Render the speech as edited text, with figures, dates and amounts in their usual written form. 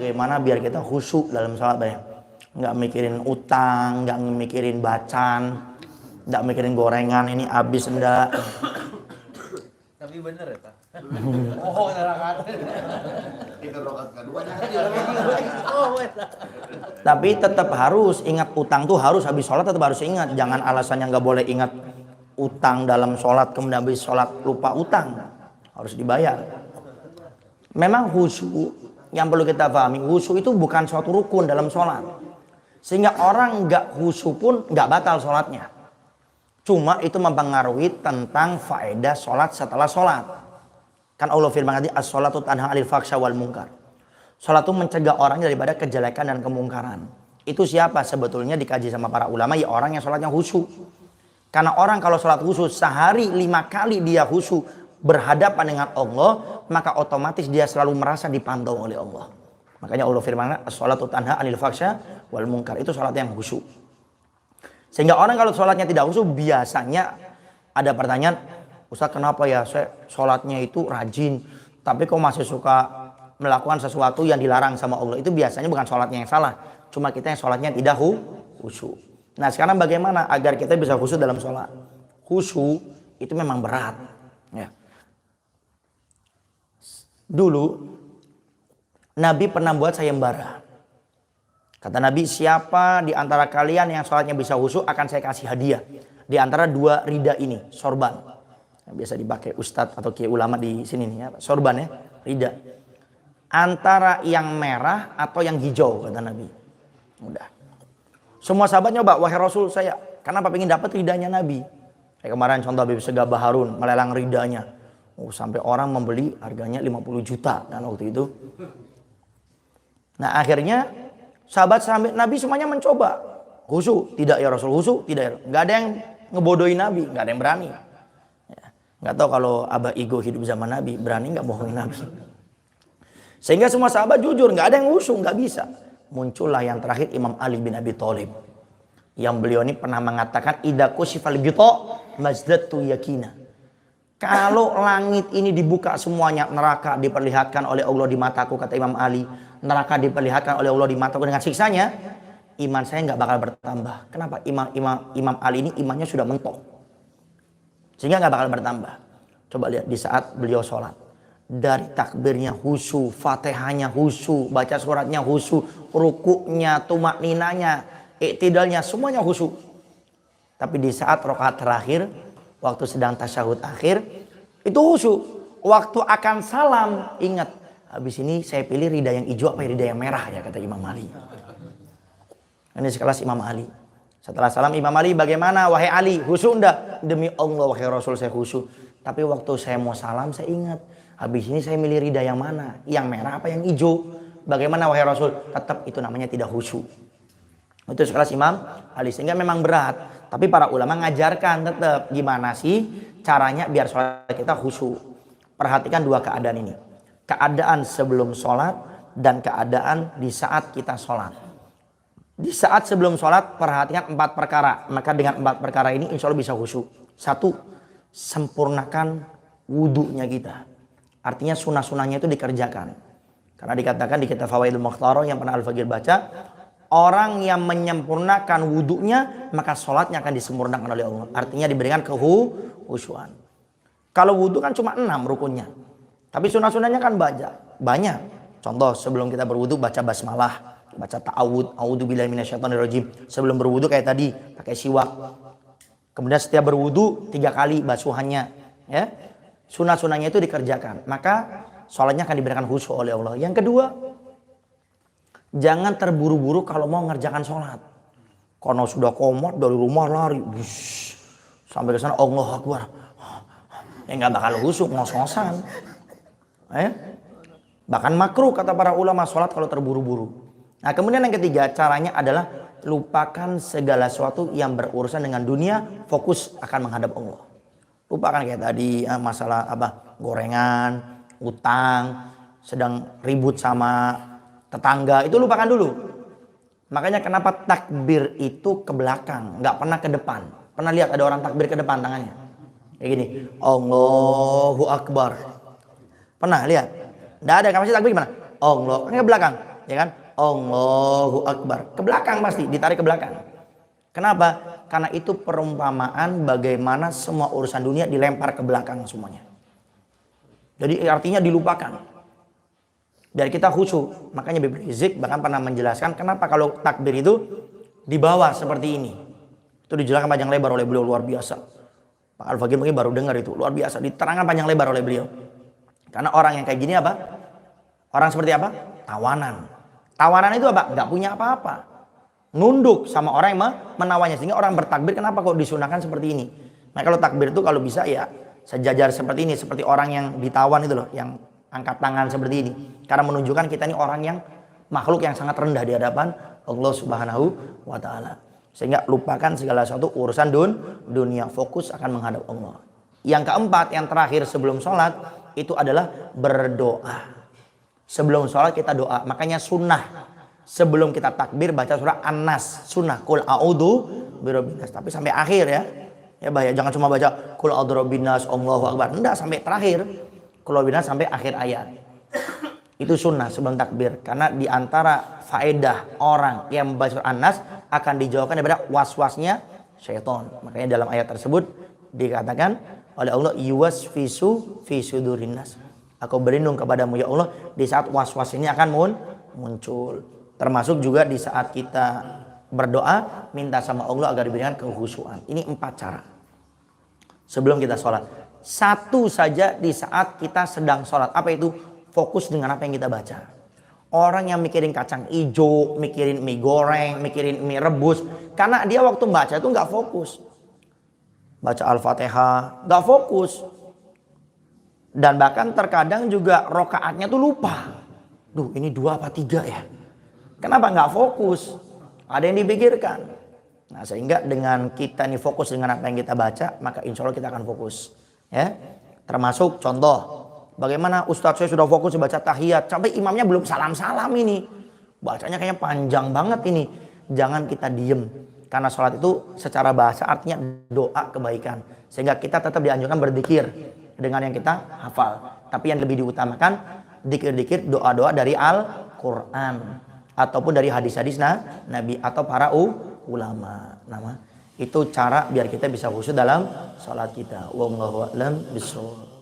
bagaimana biar kita khusyuk dalam sholat ya. Nggak mikirin utang, nggak mikirin bacan, nggak mikirin gorengan ini habis enggak. Tapi bener ya Pak? Oh, neraka. Kita rokat keduanya. Tapi tetap harus ingat utang tuh harus habis sholat tetap harus ingat. Jangan alasannya nggak boleh ingat utang dalam sholat kemudian habis sholat lupa utang. Harus dibayar. Memang khusyuk yang perlu kita pahami, khusyuk itu bukan suatu rukun dalam sholat. Sehingga orang nggak khusyuk pun nggak batal sholatnya. Cuma itu mempengaruhi tentang faedah sholat setelah sholat. Kan Allah firman tadi, as-sholatu tanha 'anil fahsya wal munkar. Sholat itu mencegah orang daripada kejelekan dan kemungkaran. Itu siapa sebetulnya dikaji sama para ulama? Ya orang yang sholatnya khusyuk. Karena orang kalau sholat khusyuk sehari 5 kali dia khusyuk berhadapan dengan Allah, maka otomatis dia selalu merasa dipantau oleh Allah. Makanya Allah firman, as-sholatu tanha 'anil fahsya wal munkar. Itu sholat yang khusyuk. Sehingga orang kalau sholatnya tidak khusyuk biasanya ada pertanyaan, Ustaz kenapa ya saya sholatnya itu rajin tapi kok masih suka melakukan sesuatu yang dilarang sama Allah. Itu biasanya bukan sholatnya yang salah, cuma kita yang sholatnya tidak khusyuk. Nah sekarang bagaimana agar kita bisa khusyuk dalam sholat? Khusyuk itu memang berat ya. Dulu Nabi pernah buat sayembara. Kata Nabi, siapa di antara kalian yang sholatnya bisa khusyuk akan saya kasih hadiah. Di antara 2 rida ini, sorban. Yang biasa dipakai ustadz atau kiai ulama di sini nih ya, sorban ya, rida. Antara yang merah atau yang hijau, kata Nabi. Udah. Semua sahabat nyoba, wahai Rasul saya, kenapa pengen dapat ridanya Nabi? Kayak kemarin contoh Habib Segabah Harun, melelang ridanya. Sampai orang membeli harganya 50 juta kan waktu itu. Nah akhirnya sahabat Nabi semuanya mencoba. Khusyuk, tidak ya Rasul, khusyuk, tidak ya. Nggak ada yang ngebodohin Nabi, nggak ada yang berani. Ya. Nggak tahu kalau Abah Igo hidup zaman Nabi, berani nggak bohongin Nabi. Sehingga semua sahabat jujur, nggak ada yang khusyuk, nggak bisa. Muncullah yang terakhir Imam Ali bin Abi Thalib. Yang beliau ini pernah mengatakan, idza kushifal ghita mazdadtu yakina. Kalau langit ini dibuka semuanya, neraka diperlihatkan oleh Allah di mataku, kata Imam Ali. Neraka diperlihatkan oleh Allah di mataku dengan siksanya, iman saya nggak bakal bertambah. Kenapa? Imam Ali ini imannya sudah mentok, sehingga nggak bakal bertambah. Coba lihat di saat beliau sholat, dari takbirnya khusyuk, fatihahnya khusyuk, baca suratnya khusyuk, rukuknya, tumak ninanya, iktidalnya, semuanya khusyuk. Tapi di saat rakaat terakhir, waktu sedang tasyahud akhir, itu khusyuk. Waktu akan salam, ingat, habis ini saya pilih rida yang hijau apa rida yang merah ya, kata Imam Ali. Ini sekelas Imam Ali. Setelah salam Imam Ali, bagaimana wahai Ali, khusyuk enggak? Demi Allah wahai Rasul saya khusyuk. Tapi waktu saya mau salam saya ingat, habis ini saya milih rida yang mana? Yang merah apa yang hijau? Bagaimana wahai Rasul? Tetap itu namanya tidak khusyuk. Itu sekelas Imam Ali. Sehingga memang berat. Tapi para ulama ngajarkan tetap gimana sih caranya biar sholat kita khusyuk. Perhatikan 2 keadaan ini. Keadaan sebelum sholat dan keadaan di saat kita sholat. Di saat sebelum sholat perhatikan 4 perkara. Maka dengan 4 perkara ini insya Allah bisa khusyuk. 1. Sempurnakan wudhunya kita. Artinya sunnah-sunnahnya itu dikerjakan. Karena dikatakan di kitab Fawaidul Mukhtarah yang pernah Al-Faqir baca, orang yang menyempurnakan wudhunya maka sholatnya akan disempurnakan oleh Allah. Artinya diberikan kekhusyuan. Kalau wudhu kan cuma 6 rukunnya. Tapi sunnah-sunnahnya kan banyak. Contoh sebelum kita berwudhu baca basmalah, baca ta'awud, a'udzubillahi minasyaitonirrajim. Sebelum berwudhu kayak tadi pakai siwak. Kemudian setiap berwudhu 3 kali basuhannya, ya. Sunnah-sunnahnya itu dikerjakan. Maka sholatnya akan diberikan khusyuk oleh Allah. Yang kedua, jangan terburu-buru kalau mau ngerjakan sholat. Karena sudah komat dari rumah lari, sampai ke sana Allahu Akbar. Ya nggak bakal khusyuk, ngos-ngosan. Bahkan makruh kata para ulama sholat kalau terburu-buru. Nah kemudian yang ketiga caranya adalah lupakan segala sesuatu yang berurusan dengan dunia, fokus akan menghadap Allah. Lupakan kayak tadi masalah gorengan, utang, sedang ribut sama tetangga, itu lupakan dulu. Makanya kenapa takbir itu ke belakang, nggak pernah ke depan. Pernah lihat ada orang takbir ke depan tangannya? Kayak gini, Allahu Akbar. Pernah lihat? Nggak ada, kamu sih takbir gimana? Allah, kan ke belakang. ya kan? Allahu Akbar. Ke belakang pasti, ditarik ke belakang. Kenapa? Karena itu perumpamaan bagaimana semua urusan dunia dilempar ke belakang semuanya. Jadi artinya dilupakan. Biar kita khusyuk. Makanya Habib Rizik bahkan pernah menjelaskan kenapa kalau takbir itu dibawa seperti ini. Itu dijelaskan panjang lebar oleh beliau, luar biasa. Pak Al-Fakir mungkin baru dengar itu, luar biasa. Diterangkan panjang lebar oleh beliau. Karena orang yang kayak gini apa? Orang seperti apa? Tawanan. Tawanan itu apa? Gak punya apa-apa. Nunduk sama orang yang menawannya. Sehingga orang bertakbir kenapa kok disunahkan seperti ini. Nah kalau takbir itu kalau bisa ya sejajar seperti ini. Seperti orang yang ditawan itu loh. Yang angkat tangan seperti ini. Karena menunjukkan kita ini orang yang makhluk yang sangat rendah di hadapan Allah Subhanahu wa Ta'ala. Sehingga lupakan segala sesuatu urusan dunia. Fokus akan menghadap Allah. Yang keempat, yang terakhir sebelum sholat itu adalah berdoa. Sebelum sholat kita doa. Makanya sunnah sebelum kita takbir baca surah An-Nas. Sunnah Qul a'udzu birabbin nas. Tapi sampai akhir ya. Ya bahaya, jangan cuma baca Qul a'udzu birabbin nas Allahu akbar. Enggak, sampai terakhir. Qul a'udzu birabbin nas sampai akhir ayat. Itu sunnah sebelum takbir. Karena di antara faedah orang yang membaca surah An-Nas akan dijauhkan daripada was-wasnya syaitan. Makanya dalam ayat tersebut dikatakan oleh Allah yuwaswisu fi sudurin nas. Aku berlindung kepadamu ya Allah di saat was-was ini akan muncul. Termasuk juga di saat kita berdoa minta sama Allah agar diberikan kehusuan. Ini 4 cara sebelum kita sholat. Satu saja di saat kita sedang sholat. Apa itu? Fokus dengan apa yang kita baca. Orang yang mikirin kacang hijau, mikirin mie goreng, mikirin mie rebus, karena dia waktu baca itu nggak fokus. Baca Al-Fatihah nggak fokus. Dan bahkan terkadang juga rokaatnya tuh lupa. Duh, ini 2 apa 3 ya? Kenapa nggak fokus? Ada yang dipikirkan. Nah, sehingga dengan kita ini fokus dengan apa yang kita baca, maka insya Allah kita akan fokus. Ya, termasuk contoh, bagaimana Ustadz saya sudah fokus baca tahiyat, sampai imamnya belum salam-salam ini. Bacanya kayaknya panjang banget ini. Jangan kita diem. Karena sholat itu secara bahasa artinya doa kebaikan. Sehingga kita tetap dianjurkan berzikir dengan yang kita hafal. Tapi yang lebih diutamakan dikir-dikir doa-doa dari Al-Quran ataupun dari hadis-hadis Nabi atau para ulama. Itu cara biar kita bisa khusyuk dalam sholat kita. Wallahu a'lam bishawab.